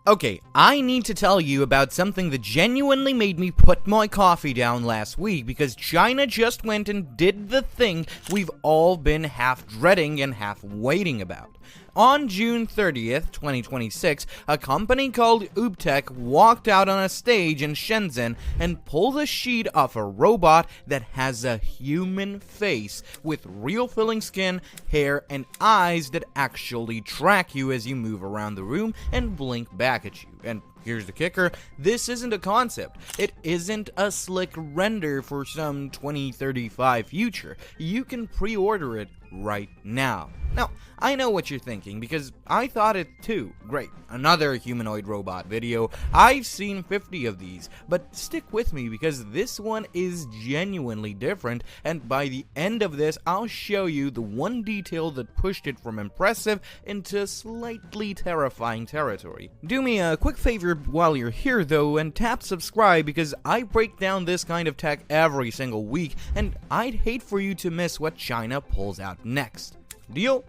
Okay, I need to tell you about something that genuinely made me put my coffee down last week because China just went and did the thing we've all been half dreading and half waiting about. On June 30th, 2026, a company called UBTECH walked out on a stage in Shenzhen and pulled a sheet off a robot that has a human face with real filling skin, hair, and eyes that actually track you as you move around the room and blink back at you. And here's the kicker, this isn't a concept. It isn't a slick render for some 2035 future. You can pre-order it right now. Now, I know what you're thinking, because I thought it too. Great, another humanoid robot video. I've seen 50 of these, but stick with me because this one is genuinely different, and by the end of this, I'll show you the one detail that pushed it from impressive into slightly terrifying territory. Do me a quick favor while you're here though, and tap subscribe because I break down this kind of tech every single week, and I'd hate for you to miss what China pulls out next. Deal?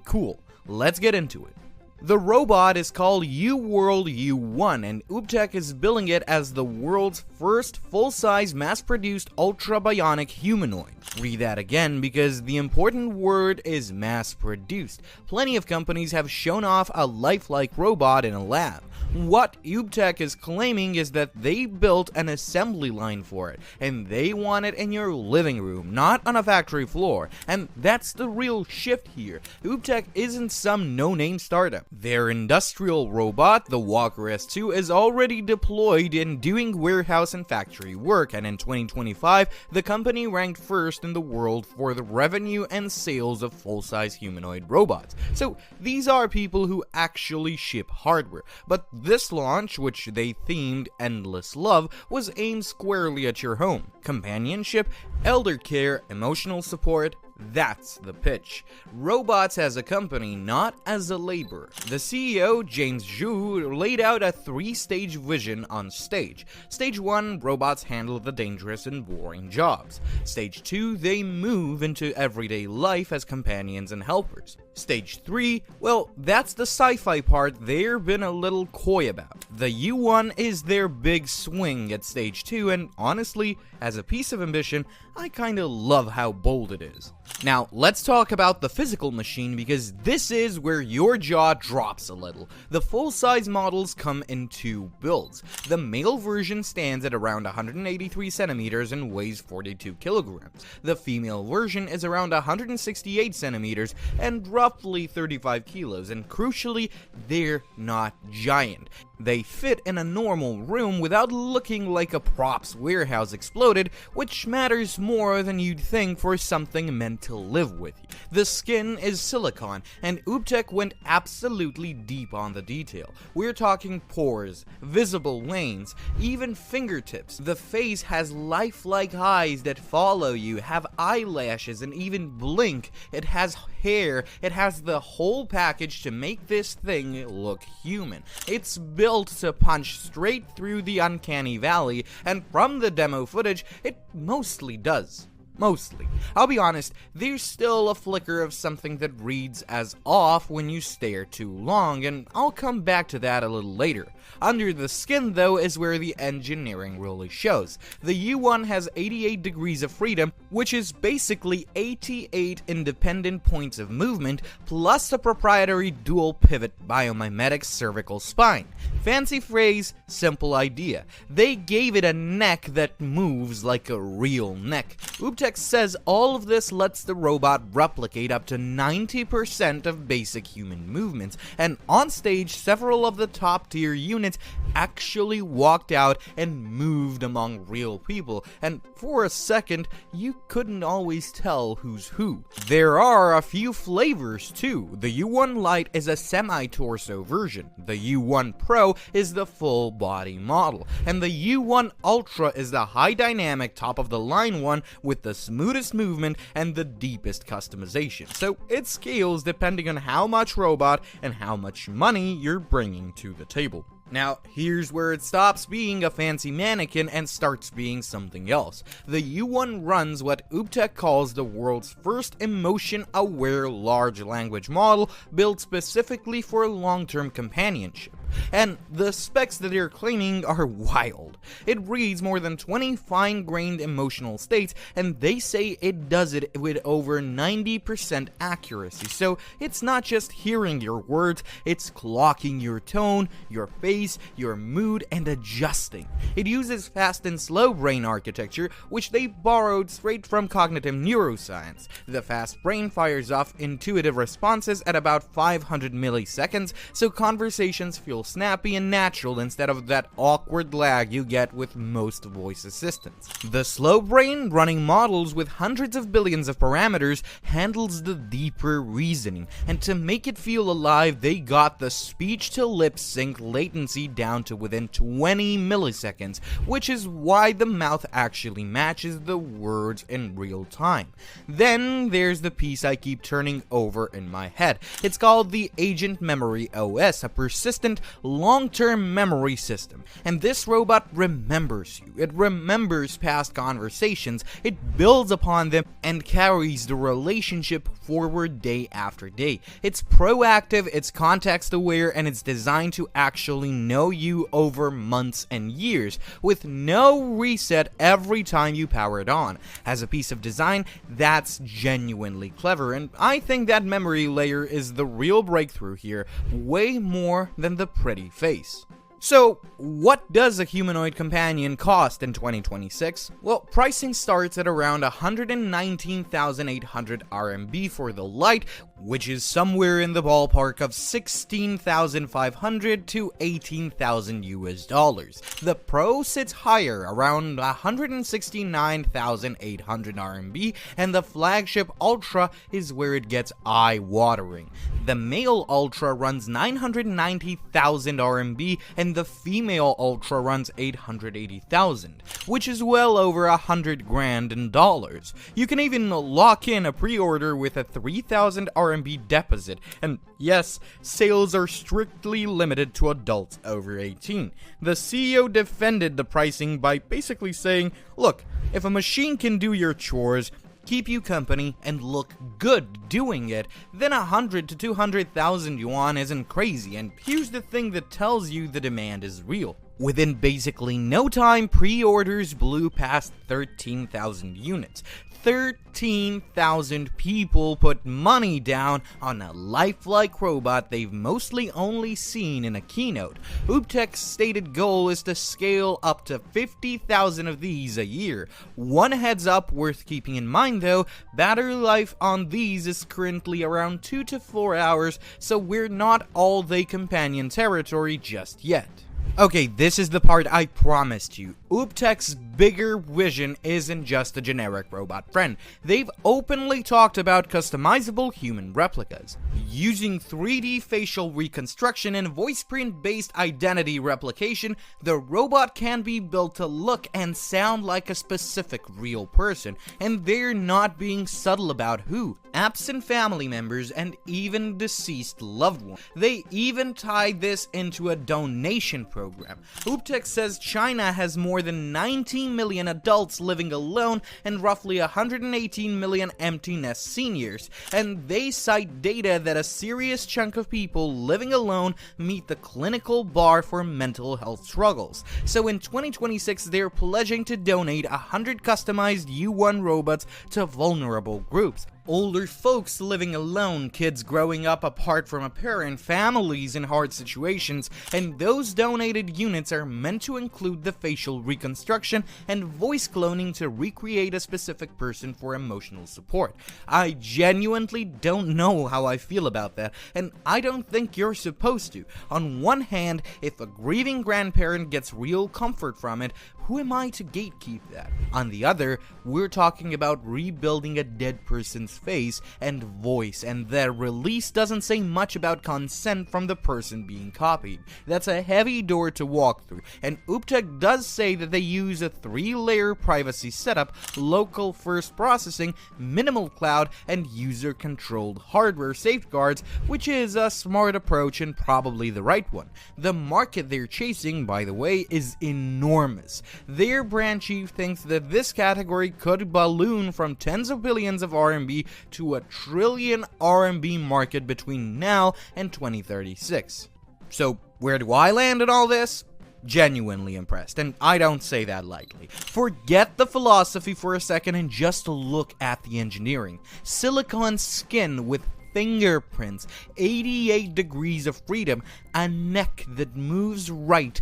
Cool. Let's get into it. The robot is called UWORLD U1, and UBTECH is billing it as the world's first full-size mass-produced ultra-bionic humanoid. Read that again because the important word is mass-produced. Plenty of companies have shown off a lifelike robot in a lab. What UBTECH is claiming is that they built an assembly line for it, and they want it in your living room, not on a factory floor. And that's the real shift here. UBTECH isn't some no-name startup. Their industrial robot, the Walker S2, is already deployed and doing warehouse and factory work, and in 2025, the company ranked first in the world for the revenue and sales of full-size humanoid robots. So these are people who actually ship hardware, but this launch, which they themed Endless Love, was aimed squarely at your home. Companionship, elder care, emotional support, that's the pitch. Robots as a company, not as a labor. The CEO, James Zhu, laid out a three-stage vision on stage. Stage 1, robots handle the dangerous and boring jobs. Stage 2, they move into everyday life as companions and helpers. Stage 3, well, that's the sci-fi part they're been a little coy about. The U1 is their big swing at stage 2, and honestly, as a piece of ambition, I kinda love how bold it is. Now, let's talk about the physical machine because this is where your jaw drops a little. The full-size models come in two builds. The male version stands at around 183 centimeters and weighs 42 kilograms. The female version is around 168 centimeters and roughly 35 kilos, and crucially, they're not giant. They fit in a normal room without looking like a props warehouse exploded, which matters more than you'd think for something meant to live with you. The skin is silicone, and UBTECH went absolutely deep on the detail. We're talking pores, visible veins, even fingertips. The face has lifelike eyes that follow you, have eyelashes, and even blink. It has hair. It has the whole package to make this thing look human. It's built to punch straight through the uncanny valley, and from the demo footage, it mostly does. Mostly. I'll be honest, there's still a flicker of something that reads as off when you stare too long, and I'll come back to that a little later. Under the skin, though, is where the engineering really shows. The U1 has 88 degrees of freedom, which is basically 88 independent points of movement, plus a proprietary dual pivot biomimetic cervical spine. Fancy phrase, simple idea. They gave it a neck that moves like a real neck. UBTECH says all of this lets the robot replicate up to 90% of basic human movements, and on stage, several of the top-tier units actually walked out and moved among real people, and for a second, you couldn't always tell who's who. There are a few flavors too. The U1 Lite is a semi-torso version, the U1 Pro is the full-body model, and the U1 Ultra is the high-dynamic top-of-the-line one with the smoothest movement and the deepest customization. So it scales depending on how much robot and how much money you're bringing to the table. Now, here's where it stops being a fancy mannequin and starts being something else. The U1 runs what UBTECH calls the world's first emotion-aware large language model built specifically for long-term companionship. and the specs that they're claiming are wild. It reads more than 20 fine-grained emotional states, and they say it does it with over 90% accuracy. So it's not just hearing your words, it's clocking your tone, your face, your mood, and adjusting. It uses fast and slow brain architecture, which they borrowed straight from cognitive neuroscience. The fast brain fires off intuitive responses at about 500 milliseconds, so conversations feel snappy and natural instead of that awkward lag you get with most voice assistants. The slow brain, running models with hundreds of billions of parameters, handles the deeper reasoning, and to make it feel alive, they got the speech-to-lip sync latency down to within 20 milliseconds, which is why the mouth actually matches the words in real time. Then there's the piece I keep turning over in my head. It's called the Agent Memory OS, a persistent, long-term memory system. And this robot remembers you. It remembers past conversations, it builds upon them, and carries the relationship forward day after day. It's proactive, it's context-aware, and it's designed to actually know you over months and years, with no reset every time you power it on. As a piece of design, that's genuinely clever, and I think that memory layer is the real breakthrough here, way more than the pretty face. So, what does a humanoid companion cost in 2026? Well, pricing starts at around 119,800 RMB for the Lite, which is somewhere in the ballpark of 16,500 to 18,000 US dollars. The Pro sits higher, around 169,800 RMB, and the flagship Ultra is where it gets eye-watering. The male Ultra runs 990,000 RMB, and the female Ultra runs 880,000, which is well over 100 grand in dollars. You can even lock in a pre-order with a 3,000 RMB deposit, and yes, sales are strictly limited to adults over 18. The CEO defended the pricing by basically saying, look, if a machine can do your chores, keep you company, and look good doing it, then 100 to 200,000 yuan isn't crazy, and here's the thing that tells you the demand is real. Within basically no time, pre-orders blew past 13,000 units. 13,000 people put money down on a lifelike robot they've mostly only seen in a keynote. UBTECH's stated goal is to scale up to 50,000 of these a year. One heads up worth keeping in mind though, battery life on these is currently around 2 to 4 hours, so we're not all day companion territory just yet. Okay, this is the part I promised you. UBTECH's bigger vision isn't just a generic robot friend. They've openly talked about customizable human replicas. Using 3D facial reconstruction and voice print-based identity replication, the robot can be built to look and sound like a specific real person, and they're not being subtle about who. Absent family members and even deceased loved ones. They even tied this into a donation program. UBTECH says China has more than 19 million adults living alone and roughly 118 million empty nest seniors, and they cite data that a serious chunk of people living alone meet the clinical bar for mental health struggles. So in 2026, they're pledging to donate 100 customized U1 robots to vulnerable groups. Older folks living alone, kids growing up apart from a parent, families in hard situations, and those donated units are meant to include the facial reconstruction and voice cloning to recreate a specific person for emotional support. I genuinely don't know how I feel about that, and I don't think you're supposed to. On one hand, if a grieving grandparent gets real comfort from it, who am I to gatekeep that? On the other, we're talking about rebuilding a dead person's face and voice, and their release doesn't say much about consent from the person being copied. That's a heavy door to walk through, and UBTECH does say that they use a 3-layer privacy setup, local first processing, minimal cloud, and user-controlled hardware safeguards, which is a smart approach and probably the right one. The market they're chasing, by the way, is enormous. Their brand chief thinks that this category could balloon from tens of billions of RMB to a trillion RMB market between now and 2036. So, Where do I land in all this? Genuinely impressed, and I don't say that lightly. Forget the philosophy for a second and just look at the engineering. Silicone skin with fingerprints, 88 degrees of freedom, a neck that moves right,